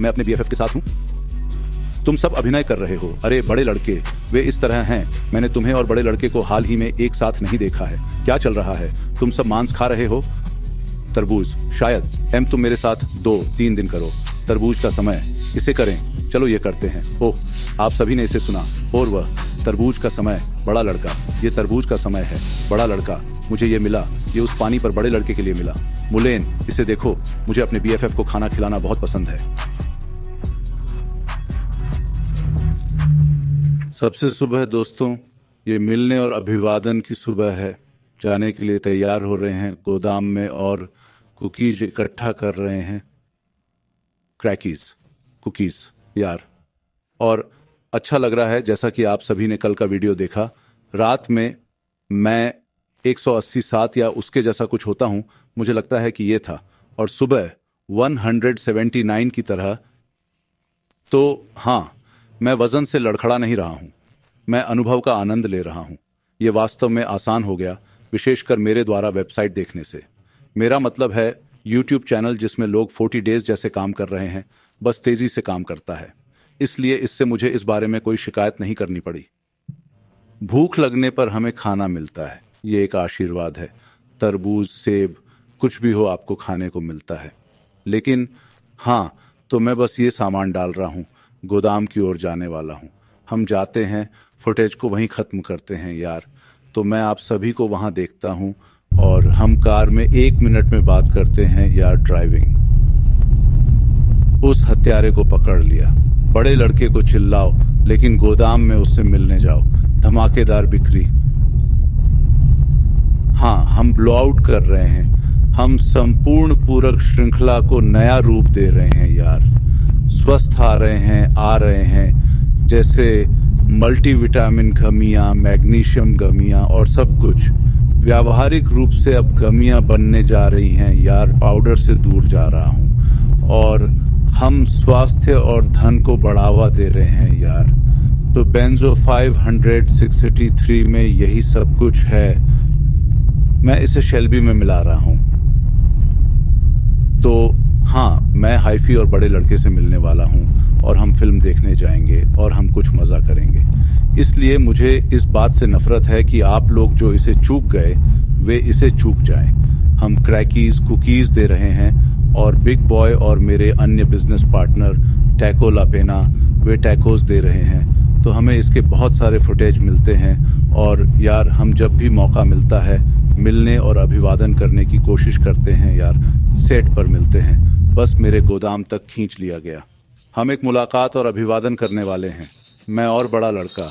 मैं अपने बीएफएफ के साथ हूँ। तुम सब अभिनय कर रहे हो। अरे बड़े लड़के, वे इस तरह हैं। मैंने तुम्हें और बड़े लड़के को हाल ही में एक साथ नहीं देखा है। क्या चल रहा है? तुम सब मांस खा रहे हो? तरबूज, शायद। तुम मेरे साथ 2-3 दिन करो। तरबूज का समय, इसे करें। चलो ये करते हैं। ओह, आप सभी ने इसे सुना। और वह तरबूज का समय, बड़ा लड़का। ये तरबूज का समय है, बड़ा लड़का। मुझे ये मिला, ये उस पानी पर बड़े लड़के के लिए मिला। मुलेन, इसे देखो। मुझे अपने बीएफएफ को खाना खिलाना बहुत पसंद है। सबसे सुबह दोस्तों, ये मिलने और अभिवादन की सुबह है। जाने के लिए तैयार हो रहे हैं गोदाम में और कुकीज इकट्ठा कर रहे हैं। क्रैकीज, कुकीज यार। और अच्छा लग रहा है, जैसा कि आप सभी ने कल का वीडियो देखा। रात में मैं 187 या उसके जैसा कुछ होता हूं, मुझे लगता है कि ये था। और सुबह 179 की तरह। तो हाँ, मैं वजन से लड़खड़ा नहीं रहा हूं, मैं अनुभव का आनंद ले रहा हूं। ये वास्तव में आसान हो गया, विशेषकर मेरे द्वारा वेबसाइट देखने से। मेरा मतलब है यूट्यूब चैनल जिसमें लोग 40 डेज जैसे काम कर रहे हैं, बस तेजी से काम करता है। इसलिए इससे मुझे इस बारे में कोई शिकायत नहीं करनी पड़ी। भूख लगने पर हमें खाना मिलता है, ये एक आशीर्वाद है। तरबूज, सेब, कुछ भी हो आपको खाने को मिलता है। लेकिन हाँ, तो मैं बस ये सामान डाल रहा हूँ, गोदाम की ओर जाने वाला हूँ। हम जाते हैं, फुटेज को वहीं ख़त्म करते हैं यार। तो मैं आप सभी को वहाँ देखता हूँ और हम कार में 1 मिनट में बात करते हैं यार। ड्राइविंग। उस हत्यारे को पकड़ लिया। बड़े लड़के को चिल्लाओ, लेकिन गोदाम में उससे मिलने जाओ। धमाकेदार बिक्री। हाँ, हम ब्लो आउट कर रहे हैं। हम संपूर्ण पूरक श्रृंखला को नया रूप दे रहे हैं यार। स्वस्थ आ रहे हैं जैसे मल्टीविटामिन गमियां, मैग्नीशियम गमियां और सब कुछ। व्यावहारिक रूप से अब गमियां बनने जा रही हैं यार। पाउडर से दूर जा रहा हूं और हम स्वास्थ्य और धन को बढ़ावा दे रहे हैं यार। तो बेंजो 563 में यही सब कुछ है। मैं इसे शेल्बी में मिला रहा हूं। तो हाँ, मैं हाइफी और बड़े लड़के से मिलने वाला हूं और हम फिल्म देखने जाएंगे और हम कुछ मजा करेंगे। इसलिए मुझे इस बात से नफरत है कि आप लोग जो इसे चूक गए, वे इसे चूक जाएं। हम क्रैकीज, कुकीज दे रहे हैं और बिग बॉय और मेरे अन्य बिजनेस पार्टनर टैको लापेना, वे टैकोस दे रहे हैं। तो हमें इसके बहुत सारे फुटेज मिलते हैं और यार, हम जब भी मौका मिलता है मिलने और अभिवादन करने की कोशिश करते हैं यार। सेट पर मिलते हैं, बस मेरे गोदाम तक खींच लिया गया। हम एक मुलाकात और अभिवादन करने वाले हैं, मैं और बड़ा लड़का,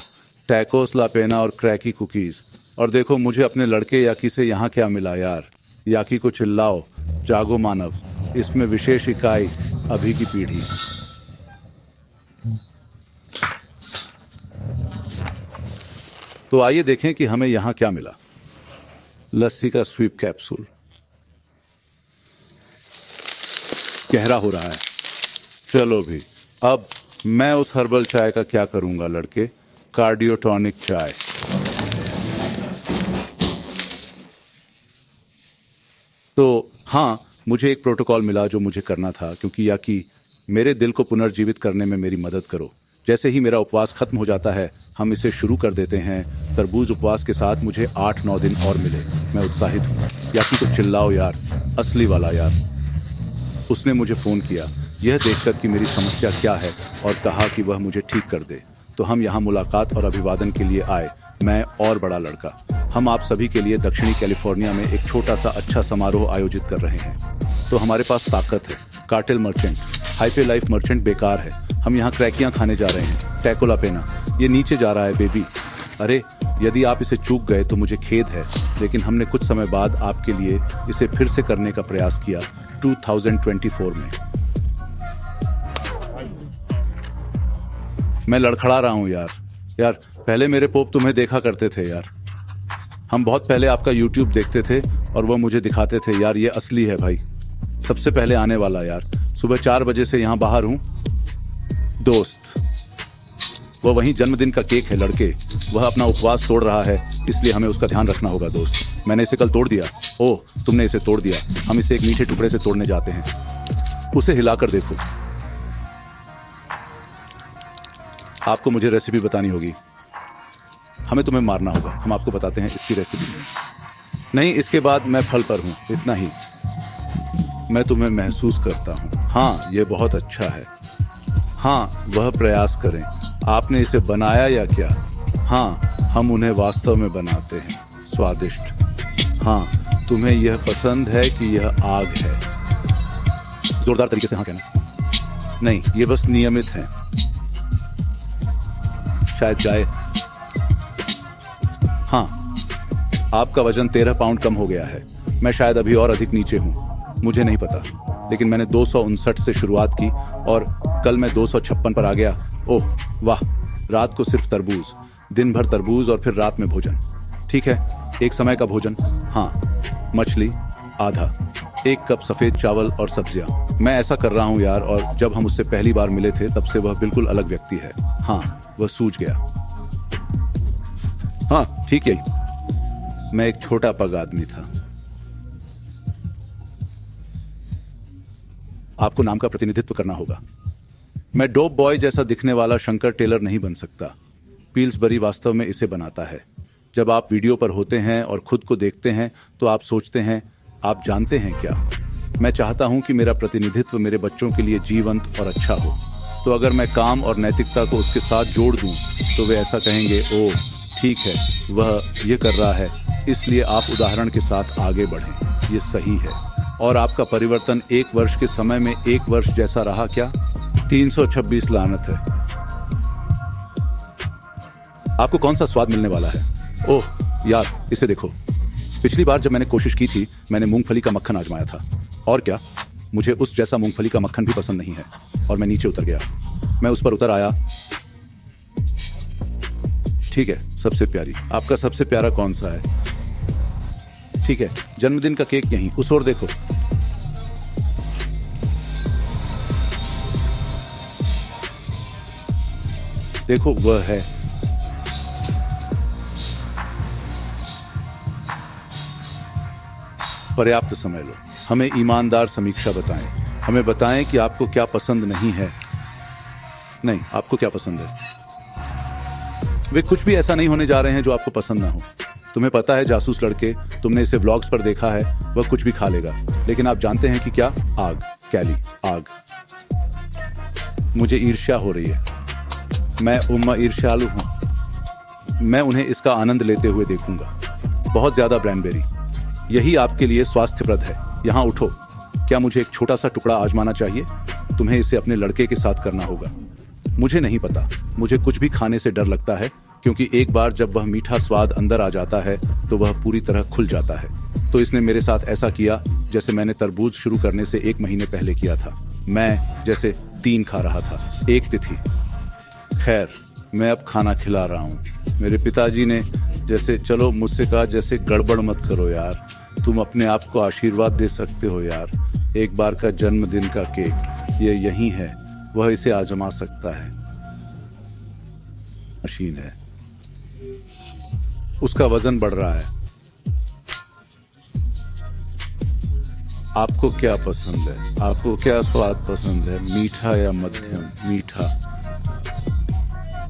टैकोस लापेना और क्रैकी कुकीज। और देखो मुझे अपने लड़के याकी से यहाँ क्या मिला यार। याकी को चिल्लाओ, जागो मानव। इसमें विशेष इकाई, अभी की पीढ़ी। तो आइए देखें कि हमें यहाँ क्या मिला। लस्सी का स्वीप कैप्सूल। गहरा हो रहा है। चलो भी, अब मैं उस हर्बल चाय का क्या करूंगा लड़के। कार्डियोटॉनिक चाय। तो हाँ, मुझे एक प्रोटोकॉल मिला जो मुझे करना था, क्योंकि याकी मेरे दिल को पुनर्जीवित करने में मेरी मदद करो। जैसे ही मेरा उपवास खत्म हो जाता है, हम इसे शुरू कर देते हैं। तरबूज उपवास के साथ मुझे 8-9 दिन और मिले। मैं उत्साहित हूँ। याकी को चिल्लाओ यार, असली वाला यार। उसने मुझे फ़ोन किया यह देखकर कि मेरी समस्या क्या है और कहा कि वह मुझे ठीक कर दे। तो हम यहाँ मुलाकात और अभिवादन के लिए आए, मैं और बड़ा लड़का। हम आप सभी के लिए दक्षिणी कैलिफोर्निया में एक छोटा सा अच्छा समारोह आयोजित कर रहे हैं। तो हमारे पास ताकत है। Cartel merchant, hyphae life merchant बेकार है। हम यहाँ क्रैकियाँ खाने जा रहे हैं। टैको लापेना, ये नीचे जा रहा है बेबी। अरे, यदि आप इसे चूक गए तो मुझे खेद है, लेकिन हमने कुछ समय बाद आपके लिए इसे फिर से करने का प्रयास किया 2024 में। मैं लड़खड़ा रहा हूँ यार। पहले मेरे पोप तुम्हें देखा करते थे यार। हम बहुत पहले आपका YouTube देखते थे और वह मुझे दिखाते थे यार। ये असली है भाई, सबसे पहले आने वाला यार। सुबह 4 बजे से यहाँ बाहर हूँ दोस्त। वह वहीं जन्मदिन का केक है लड़के। वह अपना उपवास तोड़ रहा है, इसलिए हमें उसका ध्यान रखना होगा दोस्त। मैंने इसे कल तोड़ दिया। ओह, तुमने इसे तोड़ दिया। हम इसे एक मीठे टुकड़े से तोड़ने जाते हैं। उसे हिलाकर देखो। आपको मुझे रेसिपी बतानी होगी। हमें तुम्हें मारना होगा। हम आपको बताते हैं इसकी रेसिपी। नहीं, इसके बाद मैं फल पर हूँ, इतना ही। मैं तुम्हें महसूस करता हूँ। हाँ, ये बहुत अच्छा है। हाँ, वह प्रयास करें। आपने इसे बनाया या क्या? हाँ, हम उन्हें वास्तव में बनाते हैं। स्वादिष्ट। हाँ, तुम्हें यह पसंद है कि यह आग है? जोरदार तरीके से हाँ कहना। नहीं, ये बस नियमित है। शायद जाए। हाँ, आपका वजन 13 पाउंड कम हो गया है। मैं शायद अभी और अधिक नीचे हूँ, मुझे नहीं पता। लेकिन मैंने 259 से शुरुआत की और कल मैं 256 पर आ गया। ओह वाह! रात को सिर्फ तरबूज, दिन भर तरबूज और फिर रात में भोजन। ठीक है, एक समय का भोजन। हाँ, मछली आधा, 1 कप सफ़ेद चावल और सब्जियाँ। मैं ऐसा कर रहा हूँ यार, और जब हम उससे पहली बार मिले थे तब से वह बिल्कुल अलग व्यक्ति है। हाँ, वह सूझ गया। हाँ, ठीक यही। मैं एक छोटा पग आदमी था। आपको नाम का प्रतिनिधित्व करना होगा। मैं डोप बॉय जैसा दिखने वाला शंकर टेलर नहीं बन सकता। पील्सबरी वास्तव में इसे बनाता है। जब आप वीडियो पर होते हैं और खुद को देखते हैं तो आप सोचते हैं, आप जानते हैं क्या? मैं चाहता हूं कि मेरा प्रतिनिधित्व मेरे बच्चों के लिए जीवंत और अच्छा हो। तो अगर मैं काम और नैतिकता को उसके साथ जोड़ दूं तो वे ऐसा कहेंगे, ओह ठीक है, वह ये कर रहा है, इसलिए आप उदाहरण के साथ आगे बढ़ें। ये सही है। और आपका परिवर्तन 1 वर्ष के समय में 1 वर्ष जैसा रहा क्या? 326 लानत है। आपको कौन सा स्वाद मिलने वाला है? ओह यार, इसे देखो। पिछली बार जब मैंने कोशिश की थी, मैंने मूंगफली का मक्खन आजमाया था। और क्या, मुझे उस जैसा मूंगफली का मक्खन भी पसंद नहीं है। और मैं नीचे उतर गया। मैं उस पर उतर आया। ठीक है, सबसे प्यारी। आपका सबसे प्यारा कौन सा है? ठीक है, जन्मदिन का केक यहीं, उस ओर देखो। देखो, वह है। पर्याप्त समय लो। हमें ईमानदार समीक्षा बताएं। हमें बताएं कि आपको क्या पसंद नहीं है। नहीं, आपको क्या पसंद है? वे कुछ भी ऐसा नहीं होने जा रहे हैं जो आपको पसंद ना हो। तुम्हें पता है, जासूस लड़के, तुमने इसे व्लॉग्स पर देखा है, वह कुछ भी खा लेगा। लेकिन आप जानते हैं कि क्या? आग। कैली, आग। मुझे ईर्ष्या हो रही है। मैं ईर्ष्यालु हूं। मैं उन्हें इसका आनंद लेते हुए देखूंगा। बहुत ज्यादा ब्रैनबेरी। यही आपके लिए स्वास्थ्यप्रद है। यहाँ उठो। क्या मुझे एक छोटा सा टुकड़ा आजमाना चाहिए? तुम्हें इसे अपने लड़के के साथ करना होगा। मुझे नहीं पता। मुझे कुछ भी खाने से डर लगता है, क्योंकि एक बार जब वह मीठा स्वाद अंदर आ जाता है तो वह पूरी तरह खुल जाता है। तो इसने मेरे साथ ऐसा किया जैसे मैंने तरबूज शुरू करने से 1 महीने पहले किया था। मैं जैसे 3 खा रहा था, 1 तिथि। खैर, मैं अब खाना खिला रहा हूँ। मेरे पिताजी ने जैसे, चलो मुझसे कहा, जैसे गड़बड़ मत करो यार। तुम अपने आप को आशीर्वाद दे सकते हो यार। एक बार का जन्मदिन का केक, ये यही है। वह इसे आजमा सकता है। मशीन है। उसका वजन बढ़ रहा है। आपको क्या पसंद है? आपको क्या स्वाद पसंद है? मीठा या मध्यम? मीठा।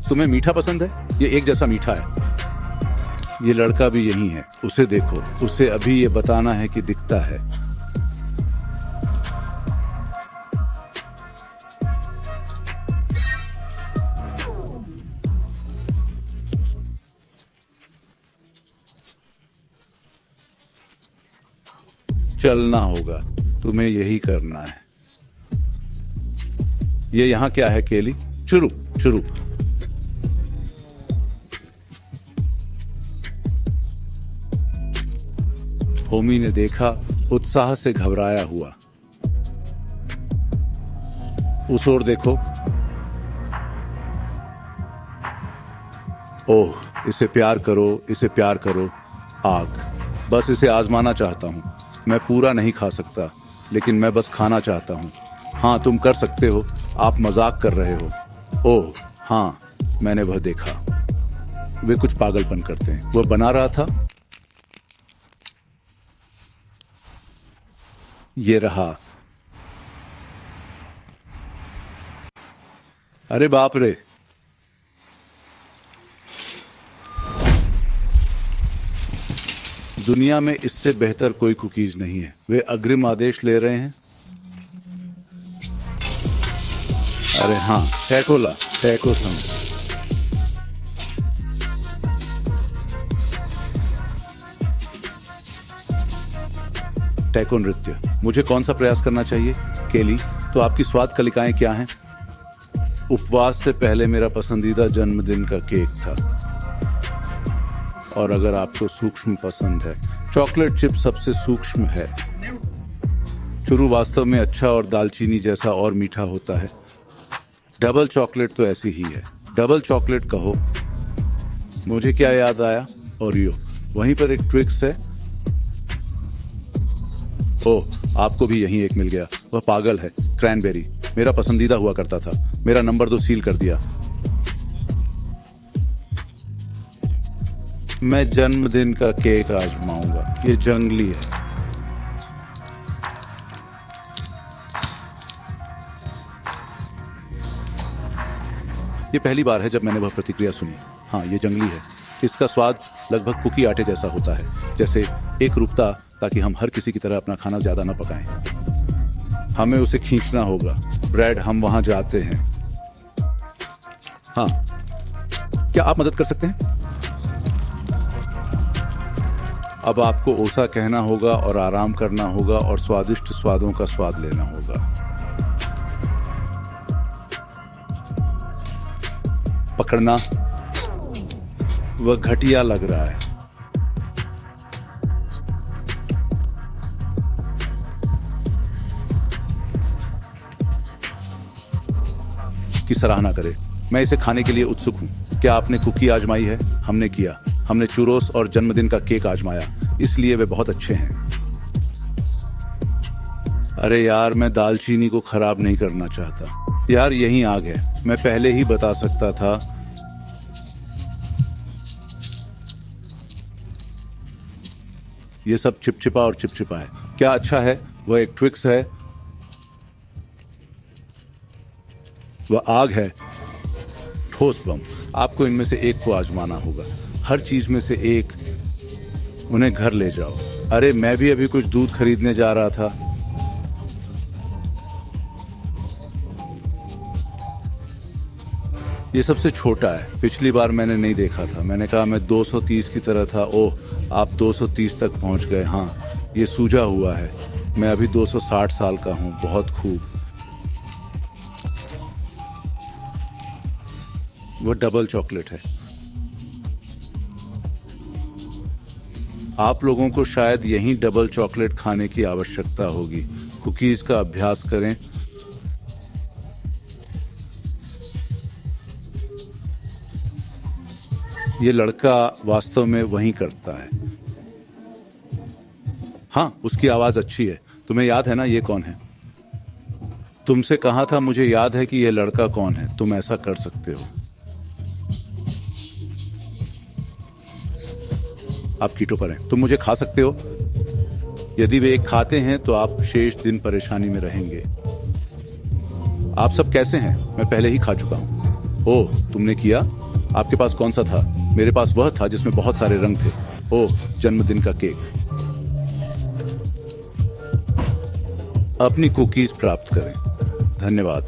तुम्हें मीठा पसंद है? ये एक जैसा मीठा है। ये लड़का भी यही है। उसे देखो। उसे अभी ये बताना है कि दिखता है। चलना होगा। तुम्हें यही करना है। ये यहाँ क्या है केली? शुरू शुरू। होमी ने देखा, उत्साह से घबराया हुआ। उस ओर देखो। ओह, इसे प्यार करो, इसे प्यार करो। आग। बस इसे आजमाना चाहता हूँ। मैं पूरा नहीं खा सकता, लेकिन मैं बस खाना चाहता हूँ। हाँ, तुम कर सकते हो। आप मजाक कर रहे हो। ओह हाँ, मैंने वह देखा। वे कुछ पागलपन करते हैं। वह बना रहा था। ये रहा। अरे बाप रे! दुनिया में इससे बेहतर कोई कुकीज नहीं है। वे अग्रिम आदेश ले रहे हैं। अरे हाँ, टैकोला, टैको संग। टैको नृत्य। मुझे कौन सा प्रयास करना चाहिए? केली, तो आपकी स्वाद कलिकाएं क्या हैं? उपवास से पहले मेरा पसंदीदा जन्मदिन का केक था। और अगर आपको सूक्ष्म पसंद है, चॉकलेट चिप सबसे सूक्ष्म है। चुरू वास्तव में अच्छा और दालचीनी जैसा और मीठा होता है। डबल चॉकलेट तो ऐसी ही है। डबल चॉकलेट कहो। मुझे क्या याद आया? ओरियो। वहीं पर एक ट्विक्स है। ओह, आपको भी यहीं एक मिल गया। वह पागल है। क्रैनबेरी मेरा पसंदीदा हुआ करता था। मेरा नंबर 2 सील कर दिया। मैं जन्मदिन का केक आजमाऊंगा। ये जंगली है। ये पहली बार है जब मैंने वह प्रतिक्रिया सुनी। हाँ, ये जंगली है। इसका स्वाद लगभग कुकी आटे जैसा होता है, जैसे एक रूपता, ताकि हम हर किसी की तरह अपना खाना ज्यादा न पकाएं। हमें उसे खींचना होगा। ब्रेड, हम वहां जाते हैं। हाँ, क्या आप मदद कर सकते हैं? अब आपको ओसा कहना होगा और आराम करना होगा और स्वादिष्ट स्वादों का स्वाद लेना होगा। पकड़ना। वह घटिया लग रहा है। की सराहना करें। मैं इसे खाने के लिए उत्सुक हूं। क्या आपने कुकी आजमाई है? हमने किया। हमने चूरोस और जन्मदिन का केक आजमाया, इसलिए वे बहुत अच्छे हैं। अरे यार, मैं दालचीनी को खराब नहीं करना चाहता। यार, यही आग है। मैं पहले ही बता सकता था। ये सब चिपचिपा और चिपचिपा है। क्या अच्छा है? वह एक ट्विक्स है। वह आग है। ठोस बम। आपको इनमें से एक को आजमाना होगा। हर चीज में से एक। उन्हें घर ले जाओ। अरे, मैं भी अभी कुछ दूध खरीदने जा रहा था। ये सबसे छोटा है। पिछली बार मैंने नहीं देखा था। मैंने कहा मैं 230 की तरह था। ओह, आप 230 तक पहुंच गए। हाँ, ये सूजा हुआ है। मैं अभी 260 साल का हूं। बहुत खूब। वो डबल चॉकलेट है। आप लोगों को शायद यही डबल चॉकलेट खाने की आवश्यकता होगी। कुकीज का अभ्यास करें। ये लड़का वास्तव में वही करता है। हाँ, उसकी आवाज अच्छी है। तुम्हें याद है ना ये कौन है? तुमसे कहा था मुझे याद है कि यह लड़का कौन है। तुम ऐसा कर सकते हो। आप कीटो पर हैं। तुम मुझे खा सकते हो। यदि वे एक खाते हैं तो आप शेष दिन परेशानी में रहेंगे। आप सब कैसे हैं? मैं पहले ही खा चुका हूं। ओह, तुमने किया? आपके पास कौन सा था? मेरे पास वह था जिसमें बहुत सारे रंग थे। ओह, जन्मदिन का केक। अपनी कुकीज प्राप्त करें। धन्यवाद।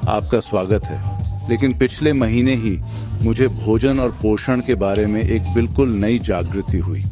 आपका स्वागत है। लेकिन पिछले महीने ही मुझे भोजन और पोषण के बारे में एक बिल्कुल नई जागृति हुई।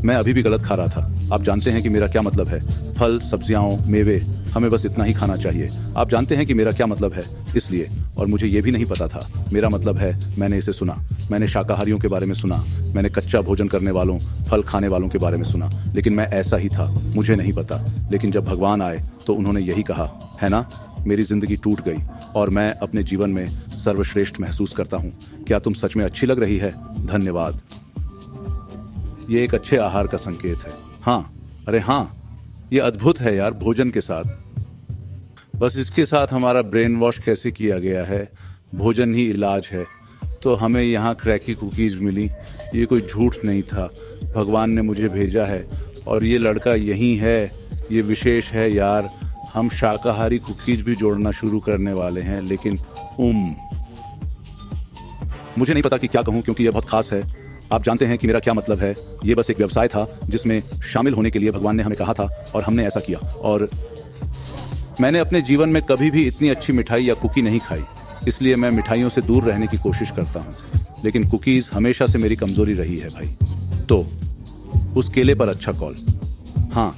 मैं अभी भी गलत खा रहा था। आप जानते हैं कि मेरा क्या मतलब है। फल, सब्जियां, मेवे, हमें बस इतना ही खाना चाहिए। आप जानते हैं कि मेरा क्या मतलब है। इसलिए, और मुझे ये भी नहीं पता था। मेरा मतलब है, मैंने इसे सुना। मैंने शाकाहारियों के बारे में सुना। मैंने कच्चा भोजन करने वालों, फल खाने वालों के बारे में सुना। लेकिन मैं ऐसा ही था। मुझे नहीं पता। लेकिन जब भगवान आए तो उन्होंने यही कहा, है ना? मेरी जिंदगी टूट गई और मैं अपने जीवन में सर्वश्रेष्ठ महसूस करता हूं। क्या तुम सच में अच्छी लग रही है? धन्यवाद। ये एक अच्छे आहार का संकेत है। हाँ, अरे हाँ, ये अद्भुत है यार। भोजन के साथ, बस इसके साथ हमारा ब्रेन वॉश कैसे किया गया है। भोजन ही इलाज है। तो हमें यहाँ क्रैकी कुकीज मिली। ये कोई झूठ नहीं था। भगवान ने मुझे भेजा है और ये लड़का यही है। ये विशेष है यार। हम शाकाहारी कुकीज भी जोड़ना शुरू करने वाले हैं। लेकिन मुझे नहीं पता कि क्या कहूँ, क्योंकि यह बहुत खास है। आप जानते हैं कि मेरा क्या मतलब है। ये बस एक व्यवसाय था जिसमें शामिल होने के लिए भगवान ने हमें कहा था और हमने ऐसा किया। और मैंने अपने जीवन में कभी भी इतनी अच्छी मिठाई या कुकी नहीं खाई, इसलिए मैं मिठाइयों से दूर रहने की कोशिश करता हूँ। लेकिन कुकीज़ हमेशा से मेरी कमज़ोरी रही है भाई। तो उस केले पर अच्छा कॉल। हाँ,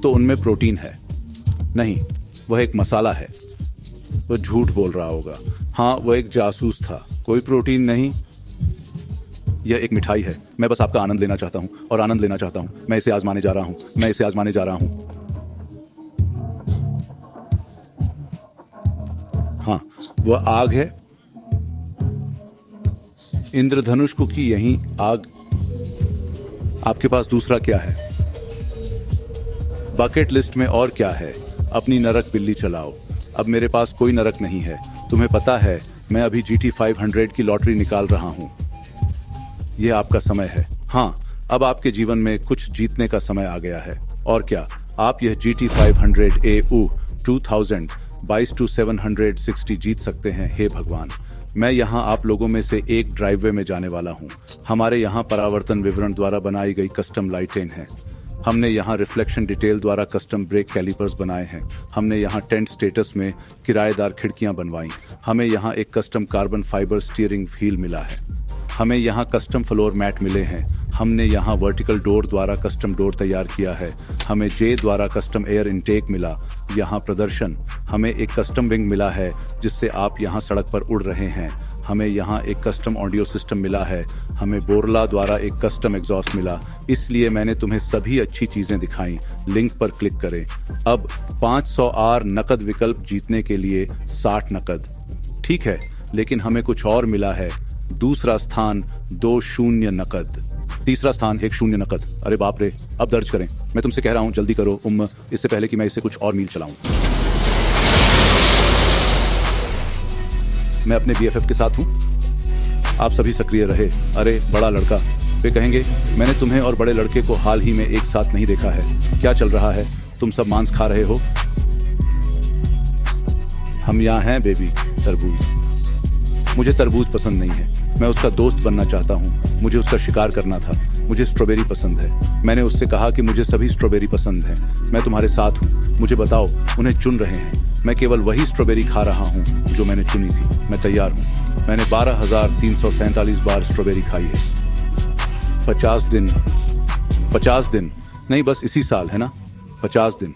तो उनमें प्रोटीन है। नहीं, वह एक मसाला है। वह झूठ बोल रहा होगा। हाँ, वह एक जासूस था। कोई प्रोटीन नहीं। यह एक मिठाई है। मैं बस आपका आनंद लेना चाहता हूँ और आनंद लेना चाहता हूँ। मैं इसे आजमाने जा रहा हूँ। मैं इसे आजमाने जा रहा हूँ। हाँ, वह आग है। इंद्रधनुष कुकी यहीं आग। आपके पास दूसरा क्या है? बकेट लिस्ट में और क्या है? अपनी नरक बिल्ली चलाओ। अब मेरे पास कोई नरक नहीं है। तुम्हें पता है, मैं अभी GT 500 की लॉटरी निकाल रहा हूँ। यह आपका समय है। हाँ, अब आपके जीवन में कुछ जीतने का समय आ गया है। और क्या, आप यह GT 500 AU 2000 22/760 जीत सकते हैं। हे भगवान, मैं यहाँ आप लोगों में से एक ड्राइववे में जाने वाला हूँ। हमारे यहाँ परावर्तन विवरण द्वारा बनाई गई कस्टम लाइटें हैं। हमने यहाँ रिफ्लेक्शन डिटेल द्वारा कस्टम ब्रेक कैलिपर्स बनाए हैं। हमने यहाँ टेंट स्टेटस में किराएदार खिड़कियाँ बनवाई। हमें यहाँ एक custom carbon fibre steering wheel मिला है। हमें यहाँ कस्टम फ्लोर मैट मिले हैं। हमने यहाँ वर्टिकल डोर द्वारा कस्टम डोर तैयार किया है। हमें जे द्वारा कस्टम एयर इनटेक मिला। यहाँ प्रदर्शन, हमें एक कस्टम विंग मिला है जिससे आप यहाँ सड़क पर उड़ रहे हैं। हमें यहाँ एक कस्टम ऑडियो सिस्टम मिला है। हमें बोरला द्वारा एक कस्टम एग्जॉस्ट मिला। इसलिए मैंने तुम्हें सभी अच्छी चीज़ें दिखाई। लिंक पर क्लिक करें। अब 500 R नकद विकल्प जीतने के लिए 60 नकद। ठीक है, लेकिन हमें कुछ और मिला है। दूसरा स्थान 2 शून्य नकद। तीसरा स्थान 1 शून्य नकद। अरे बाप रे, अब दर्ज करें। मैं तुमसे कह रहा हूँ, जल्दी करो इससे पहले कि मैं इसे कुछ और मील चलाऊं। मैं अपने BFF के साथ हूँ। आप सभी सक्रिय रहे। अरे बड़ा लड़का, वे कहेंगे, मैंने तुम्हें और बड़े लड़के को हाल ही में एक साथ नहीं देखा है। क्या चल रहा है? तुम सब मांस खा रहे हो? हम यहाँ हैं बेबी। तरबूज। मुझे तरबूज पसंद नहीं है। मैं उसका दोस्त बनना चाहता हूँ। मुझे उसका शिकार करना था। मुझे स्ट्रॉबेरी पसंद है। मैंने उससे कहा कि मुझे सभी स्ट्रॉबेरी पसंद हैं। मैं तुम्हारे साथ हूँ। मुझे बताओ, उन्हें चुन रहे हैं। मैं केवल वही स्ट्रॉबेरी खा रहा हूँ जो मैंने चुनी थी। मैं तैयार हूँ। मैंने 12,347 बार स्ट्रॉबेरी खाई है। 50 दिन नहीं, बस इसी साल, है ना? 50 दिन।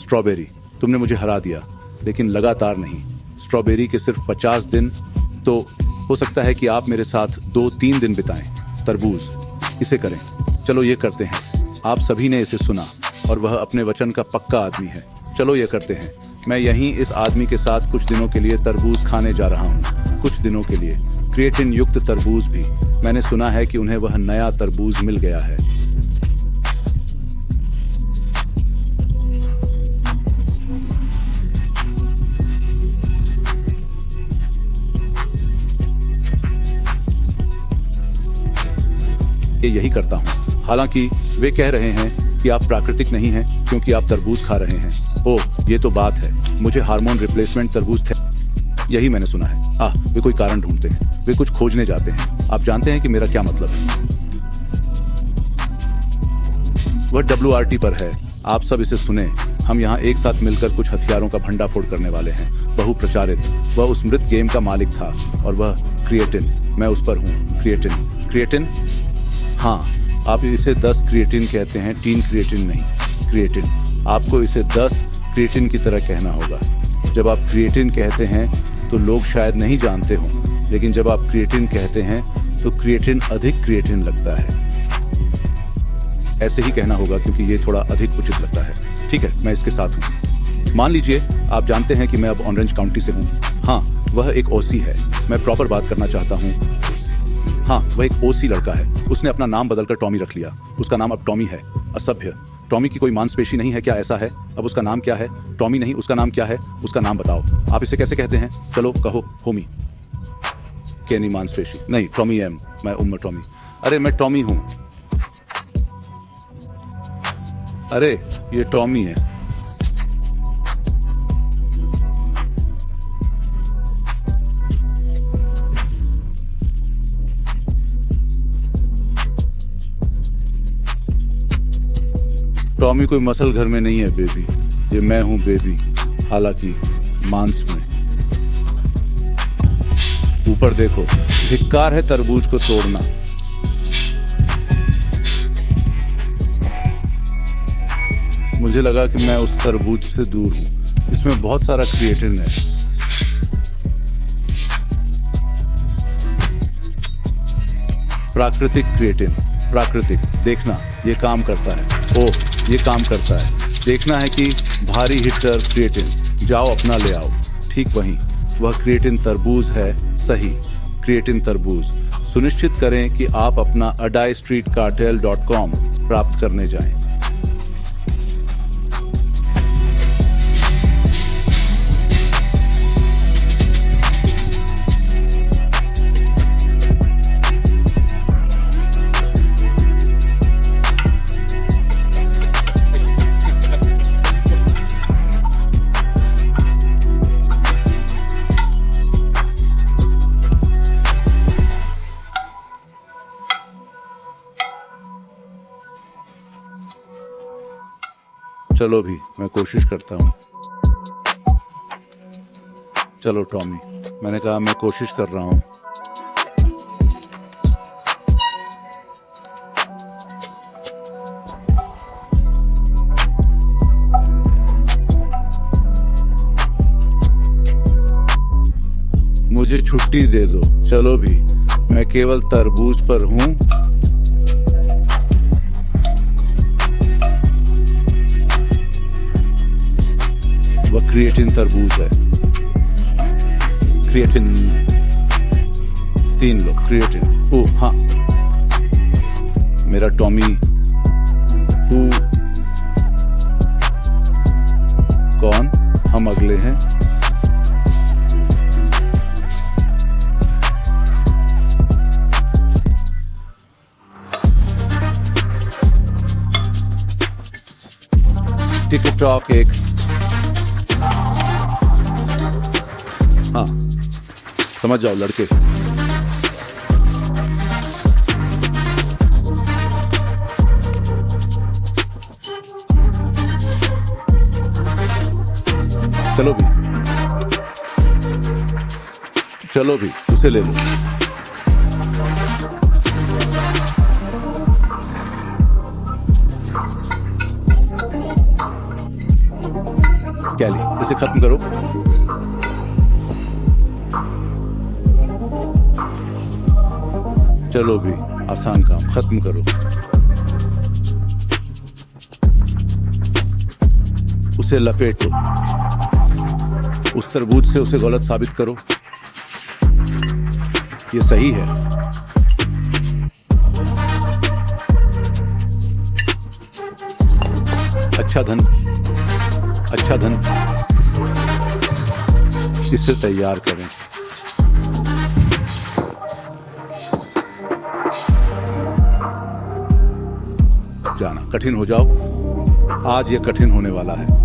स्ट्रॉबेरी, तुमने मुझे हरा दिया, लेकिन लगातार नहीं। स्ट्रॉबेरी के सिर्फ 50 दिन। तो हो सकता है कि आप मेरे साथ 2-3 दिन बिताएं। तरबूज, इसे करें। चलो ये करते हैं। आप सभी ने इसे सुना और वह अपने वचन का पक्का आदमी है। चलो ये करते हैं। मैं यहीं इस आदमी के साथ कुछ दिनों के लिए तरबूज खाने जा रहा हूँ। कुछ दिनों के लिए। क्रिएटिन युक्त तरबूज भी। मैंने सुना है कि उन्हें वह नया तरबूज मिल गया है। यही करता हूँ। हालांकि वे कह रहे हैं कि आप प्राकृतिक नहीं हैं क्योंकि आप तरबूज खा रहे हैं। ओह, ये तो बात है। मुझे हार्मोन रिप्लेसमेंट तरबूज थे, यही मैंने सुना है। वे कोई कारण ढूंढते हैं। वे कुछ खोजने जाते हैं। आप जानते हैं कि मेरा क्या मतलब है। वह WRT पर है। आप सब इसे सुने। हम यहाँ एक साथ मिलकर कुछ हथियारों का भंडाफोड़ करने वाले हैं। बहुप्रचारित। वह उस मृत गेम का मालिक था और वह क्रिएटिन। मैं उस पर हूँ। क्रिएटिन। हाँ, आप इसे 10 क्रिएटिन कहते हैं, टीन क्रिएटिन नहीं। क्रिएटिन। आपको इसे 10 क्रिएटिन की तरह कहना होगा। जब आप क्रिएटिन कहते हैं तो लोग शायद नहीं जानते हों, लेकिन जब आप क्रिएटिन कहते हैं तो क्रिएटिन अधिक क्रिएटिन लगता है। ऐसे ही कहना होगा क्योंकि ये थोड़ा अधिक उचित लगता है। ठीक है, मैं इसके साथ हूँ। मान लीजिए आप जानते हैं कि मैं अब ऑरेंज काउंटी से हूँ। हाँ, वह एक OC है। मैं प्रॉपर बात करना चाहता हूँ। हाँ, वह एक OC लड़का है। उसने अपना नाम बदलकर टॉमी रख लिया। उसका नाम अब टॉमी है। असभ्य। टॉमी की कोई मांसपेशी नहीं है क्या? ऐसा है। अब उसका नाम क्या है? टॉमी नहीं, उसका नाम क्या है? उसका नाम बताओ। आप इसे कैसे कहते हैं? चलो कहो। होमी। केनी मांसपेशी नहीं। Tommy M। मैं टॉमी। अरे मैं टॉमी हूँ। अरे ये टॉमी है। टॉमी कोई मसल घर में नहीं है बेबी, ये मैं हूं बेबी, हालांकि मांस में। ऊपर देखो, धिक्कार है तरबूज को तोड़ना। मुझे लगा कि मैं उस तरबूज से दूर हूं, इसमें बहुत सारा क्रिएटिन है। प्राकृतिक क्रिएटिन, प्राकृतिक। देखना, ये काम करता है। ओह, ये काम करता है। देखना है कि भारी हिटर क्रिएटिन, जाओ अपना ले आओ। ठीक वहीं, वह क्रिएटिन तरबूज है। सही, क्रिएटिन तरबूज। सुनिश्चित करें कि आप अपना adai-streetcartel.com प्राप्त करने जाएं। चलो भी, मैं कोशिश करता हूँ। चलो टॉमी, मैंने कहा मैं कोशिश कर रहा हूँ। मुझे छुट्टी दे दो। चलो भी, मैं केवल तरबूज पर हूँ। वह क्रिएटिन तरबूज है। क्रिएटिन 3 लोग क्रिएटिन। ओह हाँ, मेरा टॉमी कौन? हम अगले हैं। टिकटॉक एक। हाँ, समझ जाओ लड़के। चलो भी, चलो भी, उसे ले लो। कैली, इसे खत्म करो। चलो भी, आसान काम, खत्म करो। उसे लपेटो। उस तरबूज से उसे गलत साबित करो। ये सही है। अच्छा धन, अच्छा धन। इसे तैयार करें। जाना कठिन हो जाओ। आज यह कठिन होने वाला है।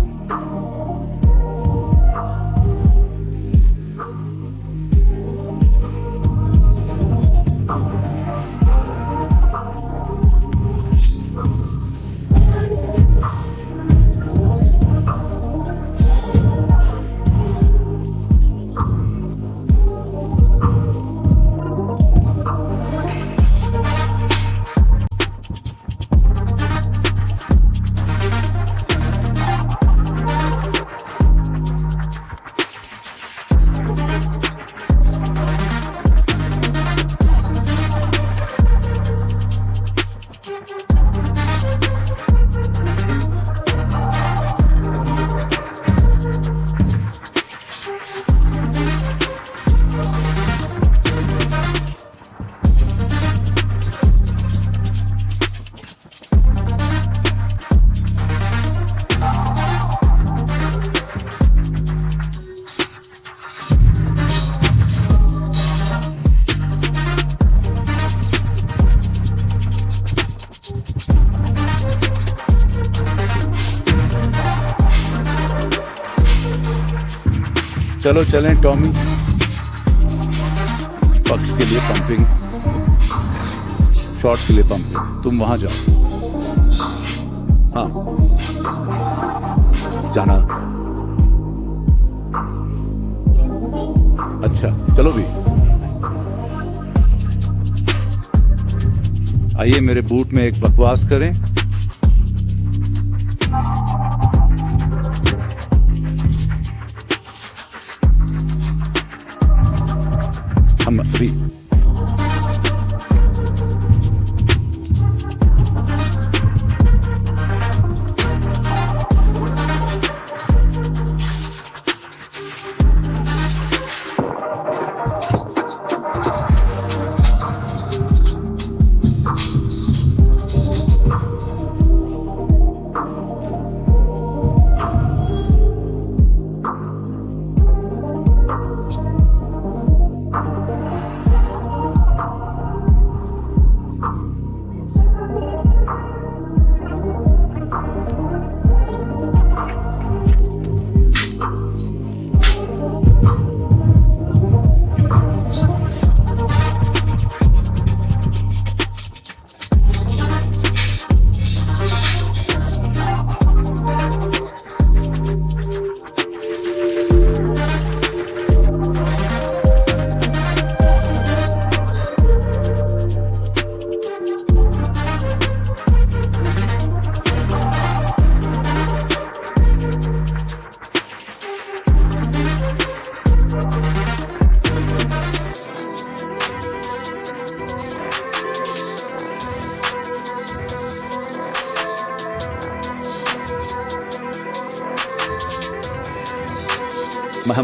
चलो चलें टॉमी। पक्ष के लिए पंपिंग, शॉट के लिए पंपिंग। तुम वहां जाओ। हाँ, जाना। अच्छा चलो भी, आइए मेरे बूट में एक बकवास करें। हम अभी हम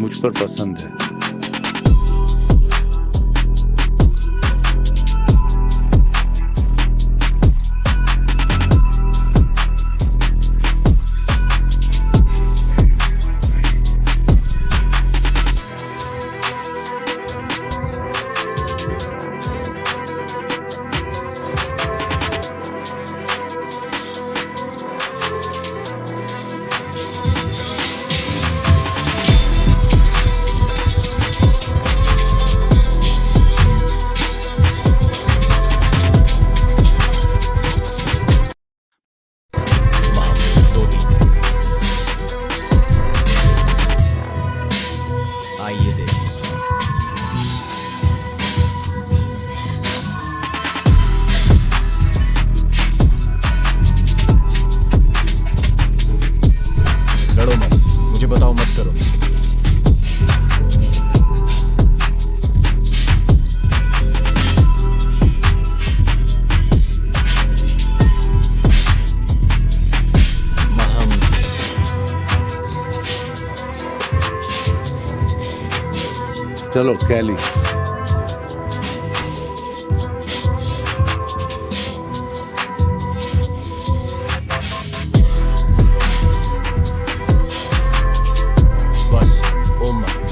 मुझ पर पसंद है। आइए देखिए। लड़ो मत, मुझे बताओ मत करो। चलो कैली, बस ओम महम।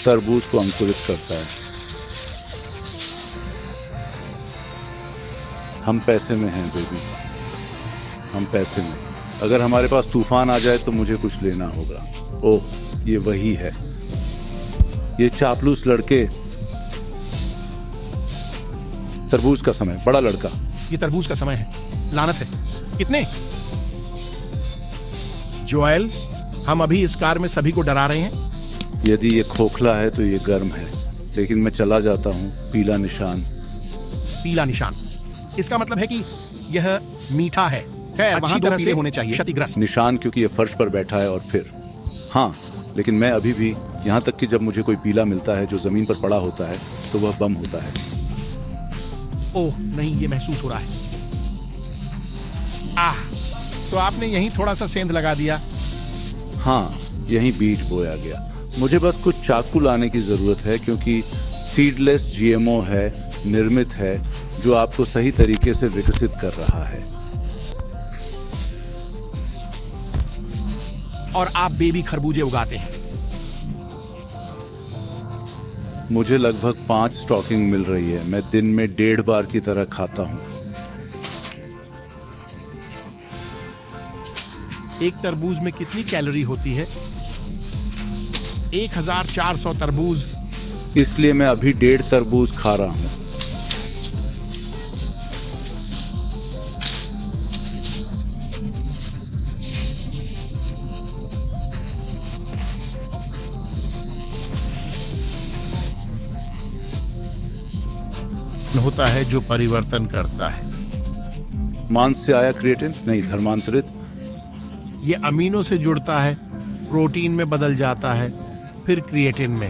तरबूज को अंकुरित करता है। हम पैसे में हैं बेबी, हम पैसे में। अगर हमारे पास तूफान आ जाए तो मुझे कुछ लेना होगा। ओह, ये वही है, ये चापलूस लड़के। तरबूज का समय, बड़ा लड़का। ये तरबूज का समय है, लानत है। कितने? जोएल, हम अभी इस कार में सभी को डरा रहे हैं। यदि ये खोखला है तो ये गर्म है, लेकिन मैं चला जाता हूँ। पीला निशान। पीला निशान, इसका मतलब है कि यह मीठा है। अच्छी तरह से होने चाहिए। क्षतिग्रस्त निशान क्योंकि ये फर्श पर बैठा है और फिर हाँ, लेकिन मैं अभी भी, यहाँ तक कि जब मुझे कोई पीला मिलता है जो जमीन पर पड़ा होता है तो वह बम होता है। ओह नहीं, ये महसूस हो रहा है। आह, तो आपने यहीं थोड़ा सा सेंध लगा दिया। हाँ, यहीं बीज बोया गया। मुझे बस कुछ चाकू लाने की जरूरत है, क्योंकि सीडलेस जीएमओ है, निर्मित है, जो आपको सही तरीके से विकसित कर रहा है। और आप बेबी खरबूजे उगाते हैं। मुझे लगभग 5 स्टॉकिंग मिल रही है। मैं दिन में 1.5 बार की तरह खाता हूँ। एक तरबूज में कितनी कैलोरी होती है? 1400 तरबूज। इसलिए मैं अभी 1.5 तरबूज खा रहा हूँ। होता है जो परिवर्तन करता है। मांस से आया क्रिएटिन नहीं, धर्मांतरित। ये अमीनो से जुड़ता है, प्रोटीन में बदल जाता है, फिर क्रिएटिन में।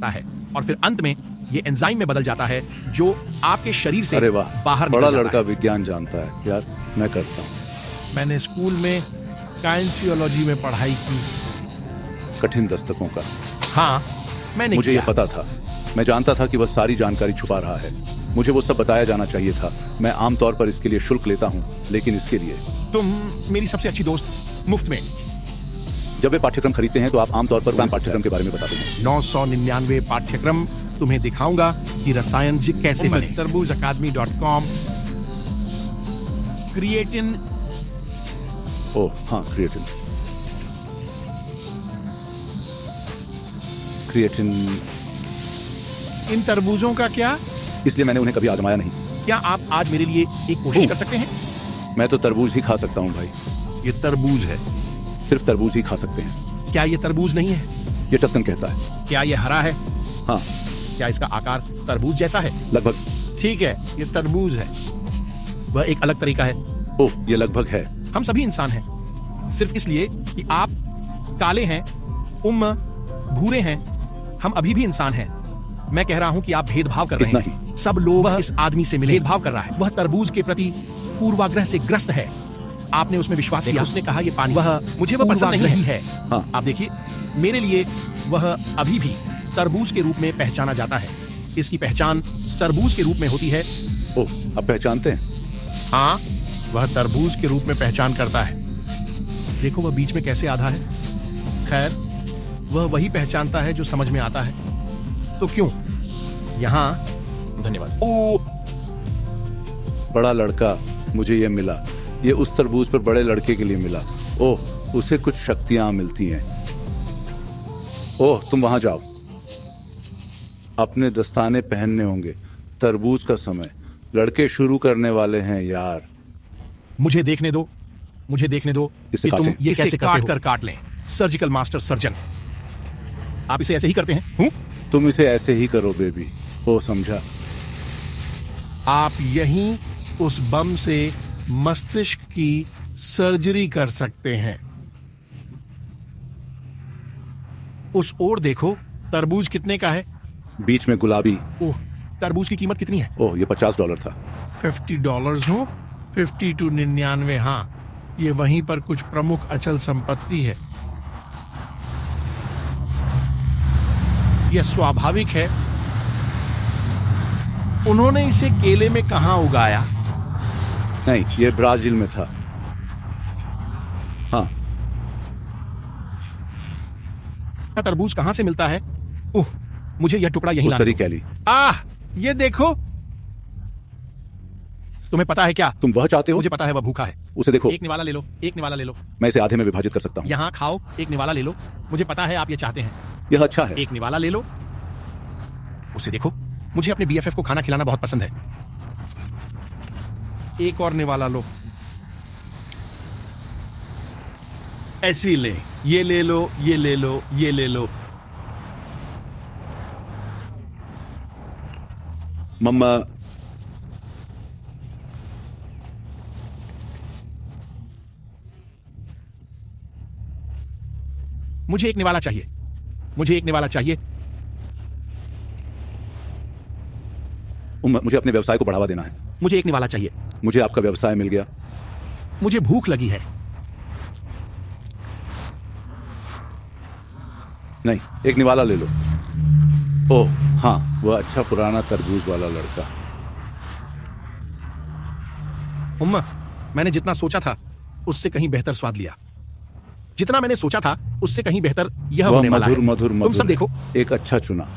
है और फिर अंत में ये एंजाइम में बदल जाता है जो आपके शरीर से अरे वाह, बाहर बड़ा निकल जाता लड़का है। विज्ञान जानता है यार। मैं करता हूँ। मैंने स्कूल में काइंसियोलॉजी में पढ़ाई की। कठिन दस्तकों का। हाँ, मैंने मुझे किया। ये पता था। मैं जानता था कि वह सारी जानकारी छुपा रहा है। मुझे वो सब बताया जाना चाहिए था। मैं आमतौर पर इसके लिए शुल्क लेता हूँ, लेकिन इसके लिए तुम मेरी सबसे अच्छी दोस्त, मुफ्त में। जब वे पाठ्यक्रम खरीदते हैं तो आप आमतौर पर पाठ्यक्रम के बारे में बताते हैं। 999 पाठ्यक्रम तुम्हें दिखाऊंगा कि रसायन जी कैसे बने। तरबूजअकादमी.com। क्रिएटिन। ओह हाँ, क्रिएटिन। क्रिएटिन। इन तरबूजों का क्या? इसलिए मैंने उन्हें कभी आजमाया नहीं। क्या आप आज मेरे लिए एक कोशिश कर सकते हैं? मैं तो तरबूज ही खा सकता हूँ भाई। ये तरबूज है। सिर्फ तरबूज ही खा सकते हैं। क्या ये तरबूज नहीं है? ये टस्कन कहता है। क्या ये हरा है? हाँ, क्या इसका आकार तरबूज जैसा है? लगभग। ठीक है, ये तरबूज है। वह एक अलग तरीका है। ओह, ये लगभग है। हम सभी इंसान हैं, सिर्फ इसलिए कि आप काले हैं, भूरे हैं। हम अभी भी इंसान हैं। मैं कह रहा हूं कि आप भेदभाव कर रहे इतना हैं। सब लोग इस आदमी से मिले भेदभाव कर रहा है। वह तरबूज के प्रति पूर्वाग्रह से ग्रस्त है। आपने उसमें विश्वास किया। उसने कहा ये पानी, मुझे वह पसंद नहीं है। हाँ। आप देखिए, मेरे लिए वह अभी भी तरबूज के रूप में पहचाना जाता है। इसकी पहचान तरबूज के रूप में होती है। ओह, अब पहचानते हैं। हाँ, वह तरबूज के रूप में पहचान करता है। देखो वह बीच में कैसे आधा है। खैर, वह वही पहचानता है जो समझ में आता है। तो क्यों? यहाँ धन्यवाद। बड़ा लड़का, मुझे ये मिला। ये उस तरबूज पर बड़े लड़के के लिए मिला। ओह, उसे कुछ शक्तियां मिलती हैं। ओह, तुम वहां जाओ। अपने दस्ताने पहनने होंगे। तरबूज का समय। लड़के शुरू करने वाले हैं यार। मुझे देखने दो, मुझे देखने दो इसे कि तुम काटें। ये कैसे काट कर काट लें। Surgical master surgeon. आप इसे ऐसे ही करते हैं? तुम इसे ऐसे ही करो बेबी। ओ, समझा। आप यहीं उस बम से मस्तिष्क की सर्जरी कर सकते हैं। उस ओर देखो, तरबूज कितने का है? बीच में गुलाबी। ओह, तरबूज की कीमत कितनी है? ओह, ये $50 था। $50 हो? 50 to 99। हाँ, ये वहीं पर कुछ प्रमुख अचल संपत्ति है। यह स्वाभाविक है। उन्होंने इसे केले में कहां उगाया? नहीं, ये ब्राजील में था। तरबूज कहां से मिलता है? उह, मुझे यह टुकड़ा यहीं लाना। उत्तरी कैली। ये देखो। तुम्हें पता है क्या? तुम वह चाहते हो? मुझे पता है वह भूखा है। उसे देखो। एक निवाला ले लो, एक निवाला ले लो। मैं इसे आधे में विभाजित कर सकता हूँ। यहाँ खाओ, एक निवाला ले लो। मुझे पता है आप ये चाहते हैं। यह अच्छा है। एक निवाला ले लो। उसे देखो। मुझे अपने बीएफएफ को खाना खिलाना बहुत पसंद है। एक और निवाला लो। ऐसे ही ले। ये ले लो, ये ले लो, ये ले लो। मम्मा, मुझे एक निवाला चाहिए। मुझे एक निवाला चाहिए। मुझे अपने व्यवसाय को बढ़ावा देना है। मुझे एक निवाला चाहिए। मुझे आपका व्यवसाय मिल गया। मुझे भूख लगी है। नहीं, एक निवाला ले लो। ओह हाँ, वह अच्छा पुराना तरबूज वाला लड़का। उम्मा, मैंने जितना सोचा था उससे कहीं बेहतर स्वाद लिया। जितना मैंने सोचा था उससे कहीं बेहतर यह वह होने वाला है। मधुर तुम सब देखो। एक अच्छा चुना।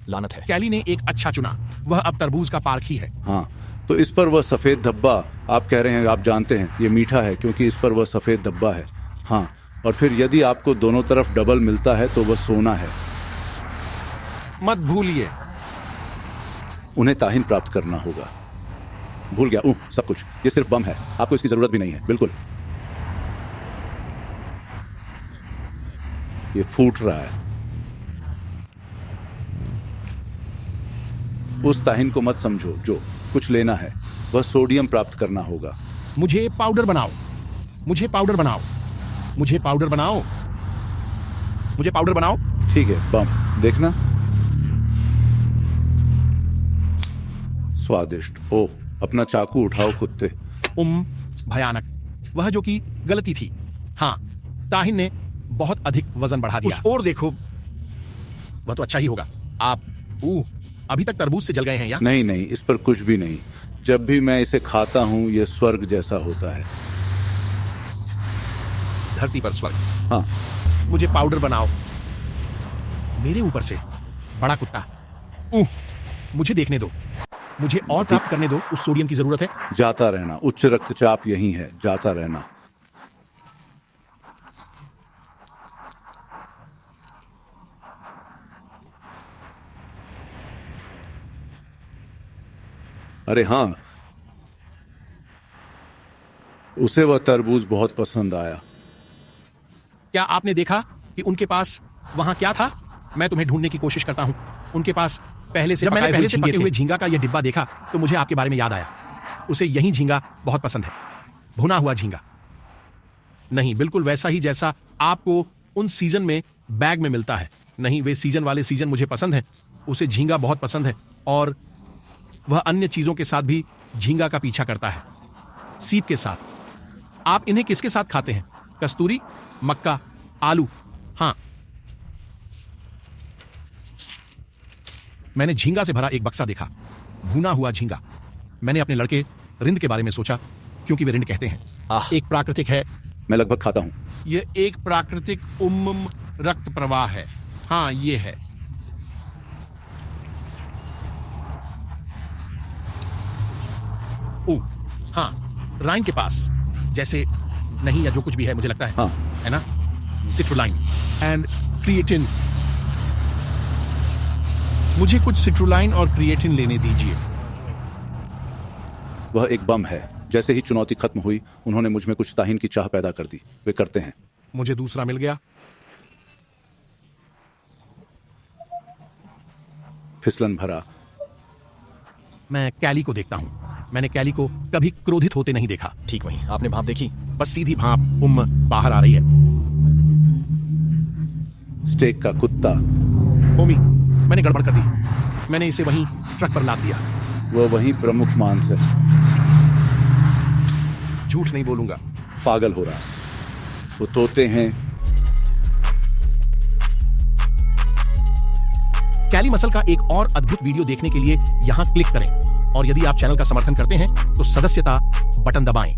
लानत है। कैली ने एक अच्छा चुना। वह अब तरबूज का पार्क ही है। हाँ, तो इस पर वह सफेद धब्बा, आप कह रहे हैं, आप जानते हैं ये मीठा है क्योंकि इस पर वह सफेद धब्बा है। हाँ, और फिर यदि आपको दोनों तरफ डबल मिलता है तो वह सोना है। मत भूलिए। उन्हें ताहिन प्राप्त करना होगा। भूल गया सब कुछ। ये सिर्फ बम है, आपको इसकी जरूरत भी नहीं है। बिल्कुल। ये फूट रहा है। उस ताहिन को मत समझो जो कुछ लेना है। वह सोडियम प्राप्त करना होगा। मुझे पाउडर बनाओ। मुझे पाउडर बनाओ। मुझे पाउडर बनाओ। मुझे पाउडर बनाओ। ठीक है, बम देखना। स्वादिष्ट। ओह, अपना चाकू उठाओ कुत्ते। भयानक। वह जो कि गलती थी। हाँ, ताहिन ने बहुत अधिक वजन बढ़ा दिया। उस ओर देखो। वह तो अच्छा ही होगा। आप अभी तक तरबूज से जल गए हैं या? नहीं नहीं, इस पर कुछ भी नहीं। जब भी मैं इसे खाता हूं यह स्वर्ग जैसा होता है। धरती पर स्वर्ग। हाँ। मुझे पाउडर बनाओ। मेरे ऊपर से बड़ा कुत्ता। मुझे देखने दो। मुझे और प्राप्त करने दो। उस सोडियम की जरूरत है। जाता रहना। उच्च रक्तचाप यही है। जाता रहना। अरे हाँ, उसे वह तरबूज बहुत पसंद आया। क्या आपने देखा कि उनके पास वहां क्या था? मैं तुम्हें ढूंढने की कोशिश करता हूं। उनके पास पहले से पके हुए झींगा का यह डिब्बा देखा तो मुझे आपके बारे में याद आया। उसे यही झींगा बहुत पसंद है। भुना हुआ झींगा। नहीं, बिल्कुल वैसा ही जैसा आपको उन सीजन में बैग में मिलता है। नहीं, वे सीजन वाले सीजन मुझे पसंद है। उसे झींगा बहुत पसंद है और वह अन्य चीजों के साथ भी झींगा का पीछा करता है। सीप के साथ। आप इन्हें किसके साथ खाते हैं? कस्तूरी, मक्का, आलू। हाँ, मैंने झींगा से भरा एक बक्सा देखा। भुना हुआ झींगा। मैंने अपने लड़के रिंद के बारे में सोचा क्योंकि वे रिंद कहते हैं। एक प्राकृतिक है। मैं लगभग खाता हूं। यह एक प्राकृतिक रक्त प्रवाह है। हाँ, ये है। हाँ, राइन के पास जैसे नहीं या जो कुछ भी है, मुझे लगता है। हाँ। है ना? सिट्रुलाइन एंड क्रिएटिन। मुझे कुछ सिट्रुलाइन और क्रिएटिन लेने दीजिए। वह एक बम है। जैसे ही चुनौती खत्म हुई उन्होंने मुझ में कुछ ताहिन की चाह पैदा कर दी। वे करते हैं। मुझे दूसरा मिल गया। फिसलन भरा। मैं कैली को देखता हूं। मैंने कैली को कभी क्रोधित होते नहीं देखा। ठीक वहीं। आपने भाप देखी? बस सीधी भाप बाहर आ रही है। स्टेक का कुत्ता। होमी, मैंने गड़बड़ कर दी। मैंने इसे वहीं ट्रक पर लाद दिया। वह वहीं प्रमुख मांस है। झूठ नहीं बोलूंगा। पागल हो रहा। वो तोते हैं। कैली मसल का एक और अद्भुत वीडियो देखने के लिए यहां क्लिक करें और यदि आप चैनल का समर्थन करते हैं तो सदस्यता बटन दबाएं।